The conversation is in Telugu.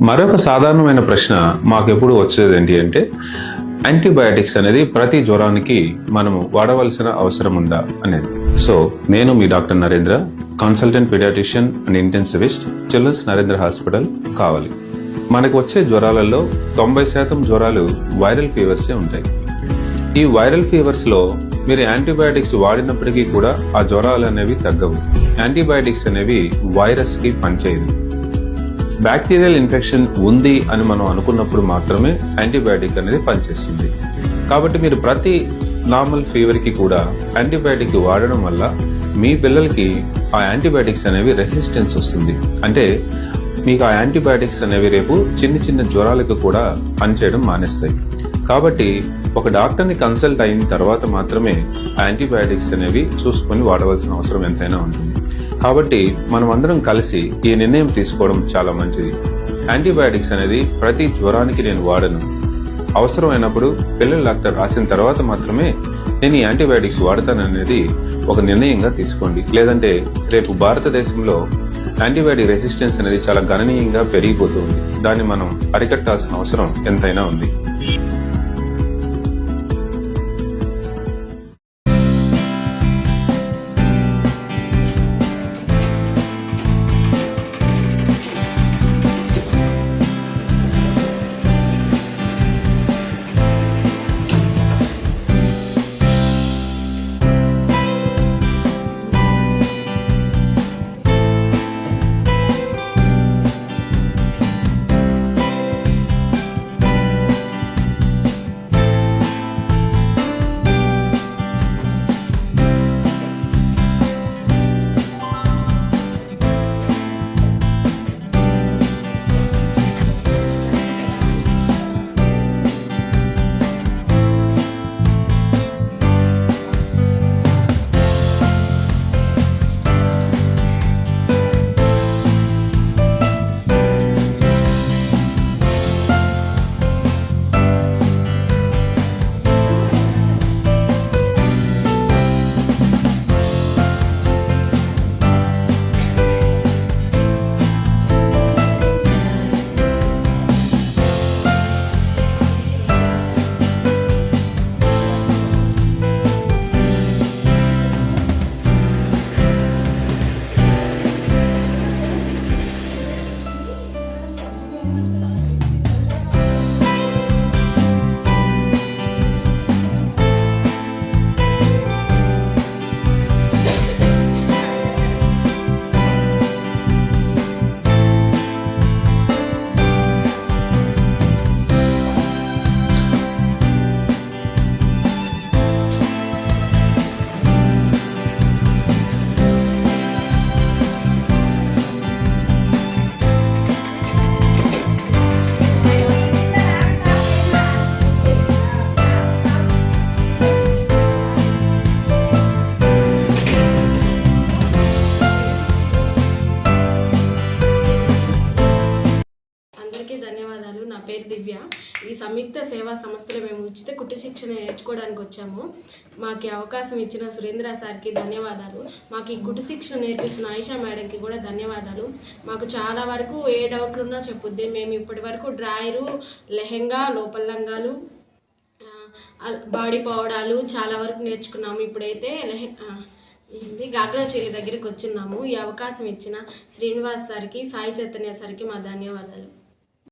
మరొక సాధారణమైన ప్రశ్న మాకెప్పుడు వచ్చేది ఏంటి అంటే, యాంటీబయాటిక్స్ అనేది ప్రతి జ్వరానికి మనము వాడవలసిన అవసరం ఉందా అనేది. సో నేను మీ doctor Narendra, consultant paediatrician and intensivist, children's Narendra hospital కావాలి. మనకు వచ్చే జ్వరాలలో 90% జ్వరాలు వైరల్ ఫీవర్సే ఉంటాయి. ఈ వైరల్ ఫీవర్స్లో మీరు యాంటీబయాటిక్స్ వాడినప్పటికీ కూడా ఆ జ్వరాలు అనేవి తగ్గవు. యాంటీబయాటిక్స్ అనేవి వైరస్కి పనిచేయదు. బ్యాక్టీరియల్ ఇన్ఫెక్షన్ ఉంది అని మనం అనుకున్నప్పుడు మాత్రమే యాంటీబయాటిక్ అనేది పనిచేస్తుంది. కాబట్టి మీరు ప్రతి నార్మల్ ఫీవర్కి కూడా యాంటీబయాటిక్ వాడడం వల్ల మీ పిల్లలకి ఆ యాంటీబయాటిక్స్ అనేవి రెసిస్టెన్స్ వస్తుంది. అంటే మీకు ఆ యాంటీబయాటిక్స్ అనేవి రేపు చిన్న చిన్న జ్వరాలకు కూడా పనిచేయడం మానేస్తాయి. కాబట్టి ఒక డాక్టర్ని కన్సల్ట్ అయిన తర్వాత మాత్రమే ఆ యాంటీబయాటిక్స్ అనేవి చూసుకొని వాడవలసిన అవసరం ఎంతైనా ఉంటుంది. కాబట్టి మనం అందరం కలిసి ఈ నిర్ణయం తీసుకోవడం చాలా మంచిది. యాంటీబయాటిక్స్ అనేది ప్రతి జ్వరానికి నేను వాడను. అవసరమైనప్పుడు పిల్లల డాక్టర్ రాసిన తర్వాత మాత్రమే నేను ఈ యాంటీబయాటిక్స్ వాడతాననేది ఒక నిర్ణయంగా తీసుకోండి. లేదంటే రేపు భారతదేశంలో యాంటీబయాటిక్ రెసిస్టెన్స్ అనేది చాలా గణనీయంగా పెరిగిపోతుంది. దాన్ని మనం అరికట్టాల్సిన అవసరం ఎంతైనా ఉంది. ధన్యవాదాలు. నా పేరు దివ్య. ఈ సంయుక్త సేవా సంస్థలో మేము ఉచిత కుట్టు శిక్షణ నేర్చుకోవడానికి వచ్చాము. మాకు అవకాశం ఇచ్చిన సురేంద్ర సార్కి ధన్యవాదాలు. మాకు ఈ కుట్టు శిక్షణ నేర్పిస్తున్న ఆయిషా మేడంకి కూడా ధన్యవాదాలు. మాకు చాలా వరకు ఏ డౌట్లు ఉన్నా చెప్పుద్ది. మేము ఇప్పటి వరకు డ్రాయరు, లెహెంగా, లోపల లంగాలు, బాడీ పౌడాలు చాలా వరకు నేర్చుకున్నాము. ఇప్పుడైతే గాగ్రా చీలి దగ్గరికి వచ్చున్నాము. ఈ అవకాశం ఇచ్చిన శ్రీనివాస్ సార్కి, సాయి చైతన్య సార్కి మా ధన్యవాదాలు.